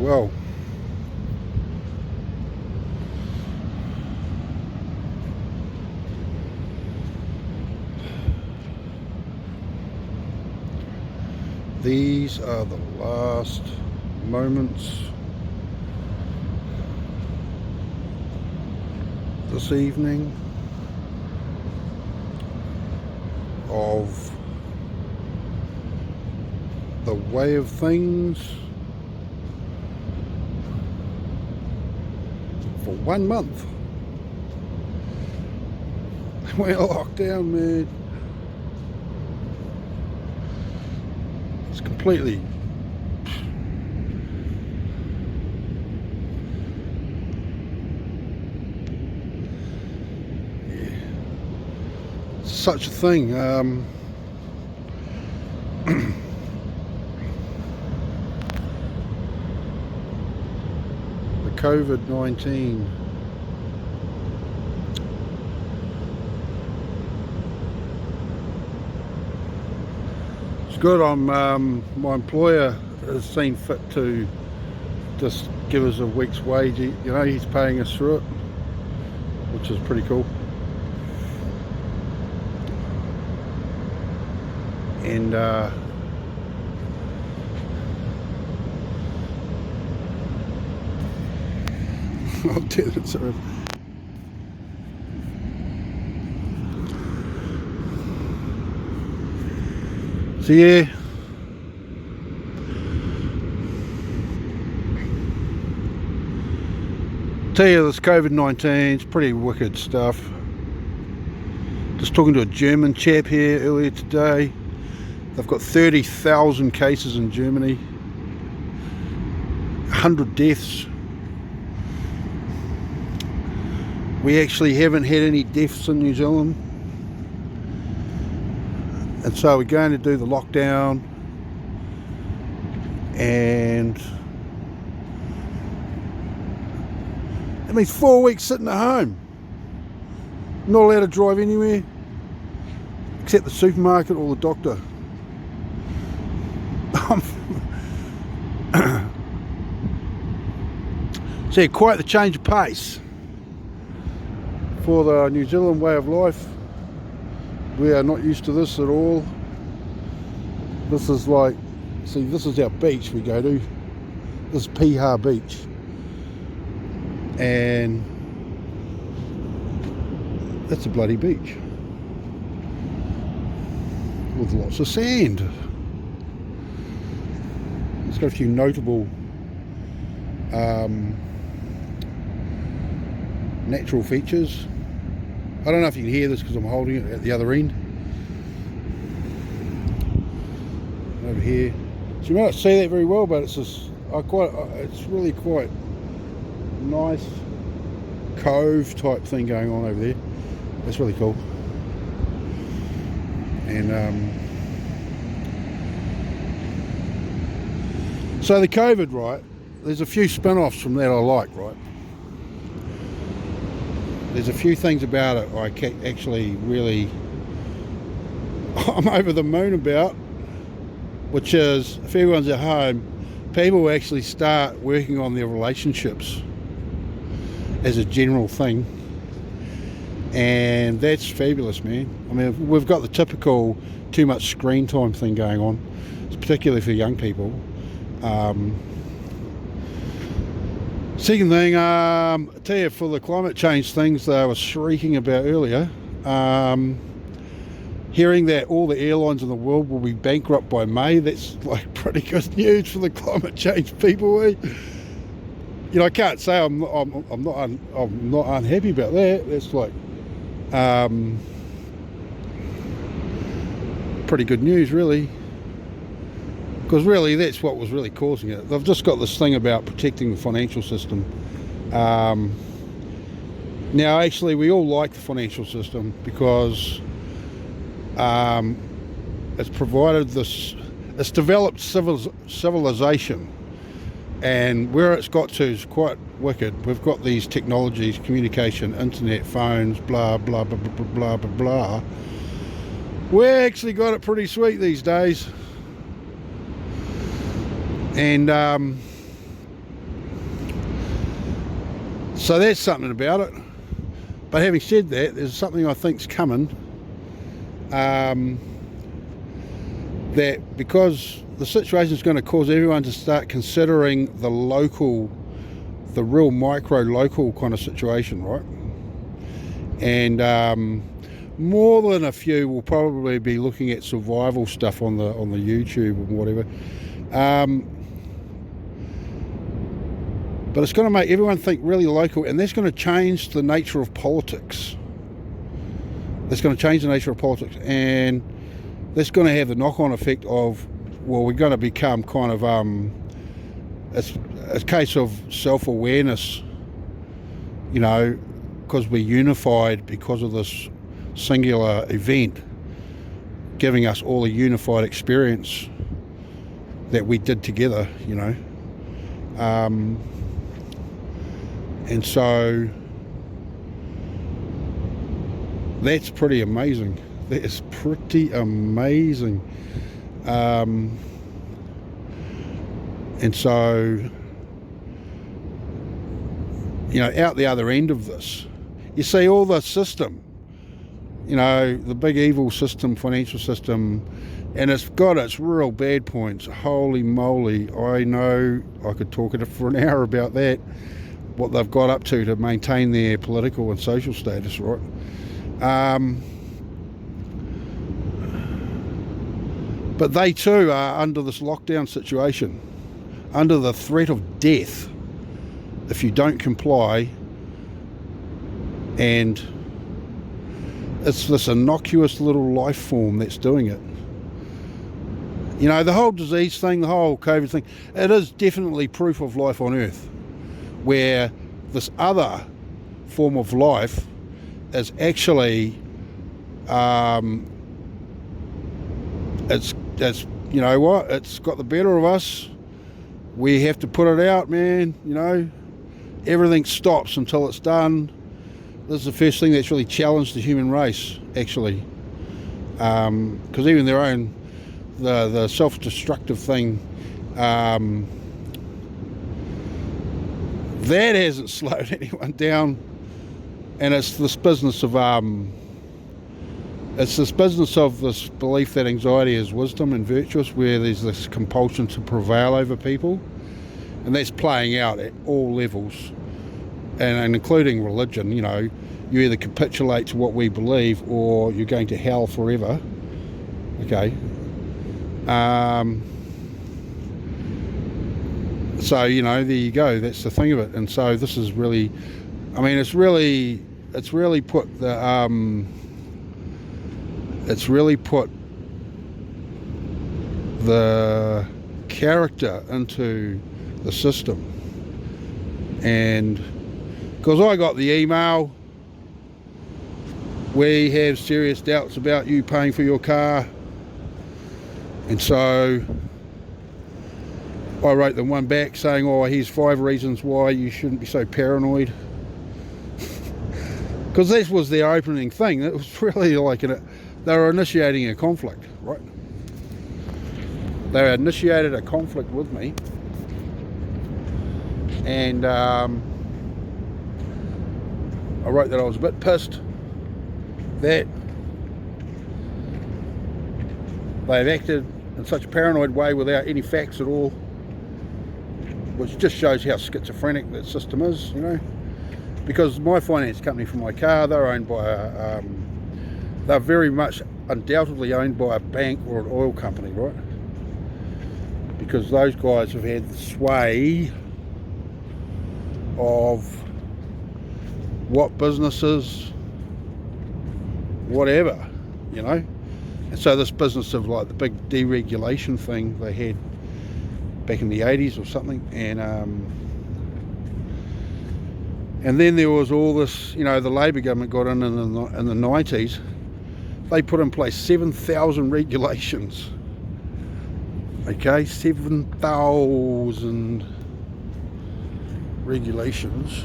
well. These are the last moments this evening of the way of things for 1 month. We're locked down, man. It's completely such a thing. The COVID-19. It's good. My employer has seen fit to just give us a week's wage. You know, he's paying us through it, which is pretty cool. And I'll tell it, sort of. So yeah, tell you, this COVID-19 is pretty wicked stuff. Just talking to a German chap here earlier today. They've got 30,000 cases in Germany, 100 deaths. We actually haven't had any deaths in New Zealand. And so we're going to do the lockdown, and that means 4 weeks sitting at home. Not allowed to drive anywhere except the supermarket or the doctor. So yeah, quite the change of pace for the New Zealand way of life. We are not used to this at all. This is like, see, this is our beach we go to. This is Piha Beach. And that's a bloody beach with lots of sand. It's got a few notable natural features. I don't know if you can hear this because I'm holding it at the other end. Over here. So you might not see that very well, but it's just, it's really quite nice cove type thing going on over there. That's really cool. And so the COVID, right, there's a few spin-offs from that I like, right? There's a few things about it I actually really, I'm over the moon about, which is, if everyone's at home, people actually start working on their relationships as a general thing. And that's fabulous, man. I mean, we've got the typical too much screen time thing going on, particularly for young people. Second thing, I tell you, for the climate change things that I was shrieking about earlier, hearing that all the airlines in the world will be bankrupt by May, that's like pretty good news for the climate change people. Eh? You know, I can't say I'm not unhappy about that. That's like pretty good news, really. Because really, that's what was really causing it. They've just got this thing about protecting the financial system. Now, actually, we all like the financial system because it's provided this, it's developed civilization, and where it's got to is quite wicked. We've got these technologies, communication, internet, phones, blah, blah, blah, blah, blah, blah, blah. We actually got it pretty sweet these days. And So that's something about it. But having said that, there's something I think's coming. That because the situation is going to cause everyone to start considering the real micro local kind of situation, right? And more than a few will probably be looking at survival stuff on the YouTube and whatever. But it's going to make everyone think really local, and that's going to change the nature of politics. That's going to change the nature of politics, and that's going to have the knock-on effect of, well, we're going to become kind of it's a case of self-awareness, you know, because we're unified because of this singular event, giving us all a unified experience that we did together, you know. And so that's pretty amazing. That is pretty amazing. And so, you know, out the other end of this, you see all the system, you know, the big evil system, financial system, and it's got its real bad points. Holy moly, I know I could talk for an hour about that, what they've got up to maintain their political and social status, right? But they too are under this lockdown situation, under the threat of death if you don't comply, and it's this innocuous little life form that's doing it. You know, the whole disease thing, the whole COVID thing, it is definitely proof of life on Earth, where this other form of life is actually, it's you know what, it's got the better of us. We have to put it out, man, you know. Everything stops until it's done. This is the first thing that's really challenged the human race, actually. Because even their own, the self-destructive thing, that hasn't slowed anyone down. And it's this business of this belief that anxiety is wisdom and virtuous, where there's this compulsion to prevail over people, and that's playing out at all levels, and including religion. You know, you either capitulate to what we believe, or you're going to hell forever. Okay. So, you know, there you go. That's the thing of it. And so this is really, I mean, it's really put the the character into the system. And because I got the email, we have serious doubts about you paying for your car, and so I wrote them one back saying, oh, here's 5 reasons why you shouldn't be so paranoid. Because this was their opening thing. It was really like they were initiating a conflict, right? They initiated a conflict with me, and I wrote that I was a bit pissed that they've acted in such a paranoid way without any facts at all, which just shows how schizophrenic that system is, you know. Because my finance company for my car, they're owned by they're very much undoubtedly owned by a bank or an oil company, right? Because those guys have had the sway of what businesses, whatever, you know. And so this business of like the big deregulation thing they had back in the 80s or something, and then there was all this, you know, the Labor government got in the 90s. They put in place 7,000 regulations. Okay, 7,000 regulations.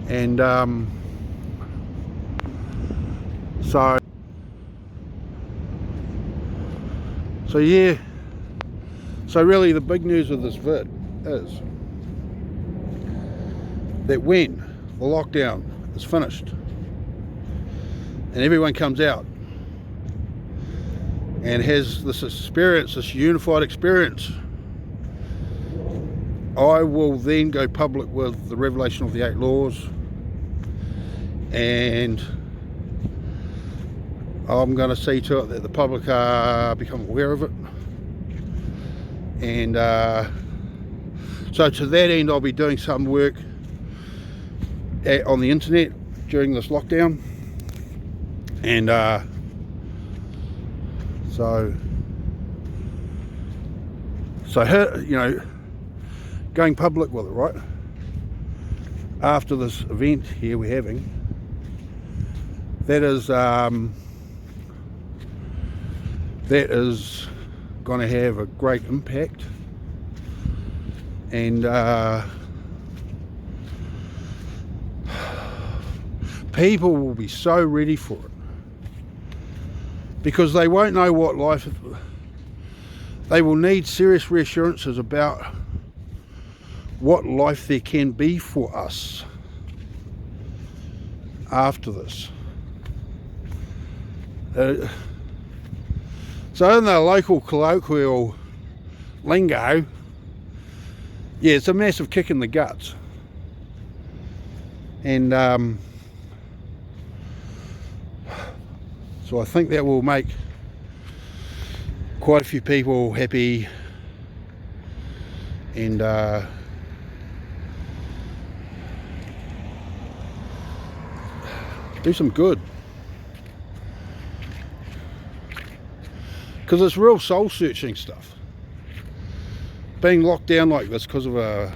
And so yeah. So really the big news of this vid is that when the lockdown is finished and everyone comes out and has this experience, this unified experience, I will then go public with the revelation of the 8 laws, and I'm going to see to it that the public become aware of it. And so to that end, I'll be doing some work on the internet during this lockdown, and so you know, going public with it, right? After this event here we're having, that is going to have a great impact, and people will be so ready for it, because they won't know what life is. They will need serious reassurances about what life there can be for us after this. So in the local colloquial lingo, yeah, it's a massive kick in the guts. And so I think that will make quite a few people happy, and do some good, because it's real soul searching stuff, being locked down like this because of a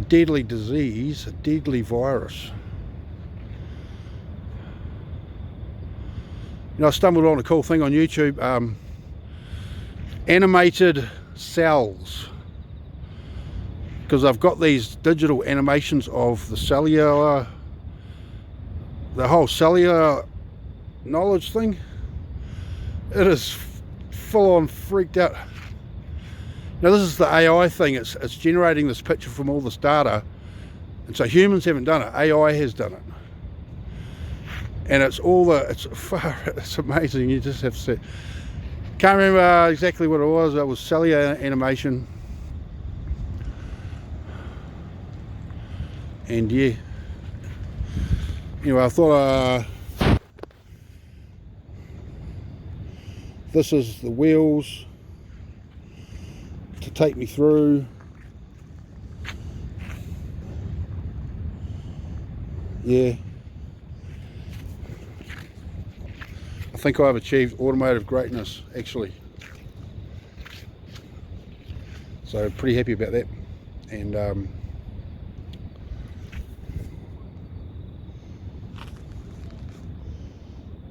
deadly disease, a deadly virus. You know, I stumbled on a cool thing on YouTube, animated cells, because I've got these digital animations of the whole cellular knowledge thing. It is full on freaked out. Now this is the AI thing, it's generating this picture from all this data, and so humans haven't done it, AI has done it. And it's amazing. You just have to see. Can't remember exactly what it was. It was cellular animation, and yeah. Anyway, I thought this is the wheels to take me through. Yeah. I think I've achieved automotive greatness, actually. So pretty happy about that. And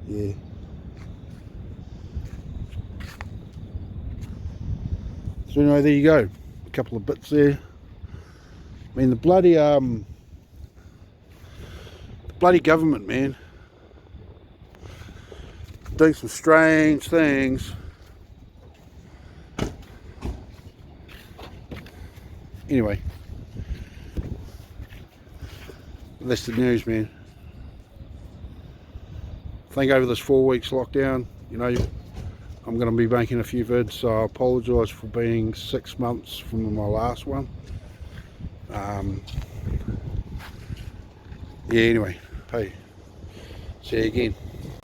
yeah. So anyway, there you go. A couple of bits there. I mean, the bloody government, man, doing some strange things. Anyway, that's the news, man. I think over this 4 weeks lockdown, you know, I'm going to be making a few vids, so I apologise for being 6 months from my last one. Yeah, anyway, hey, see you again.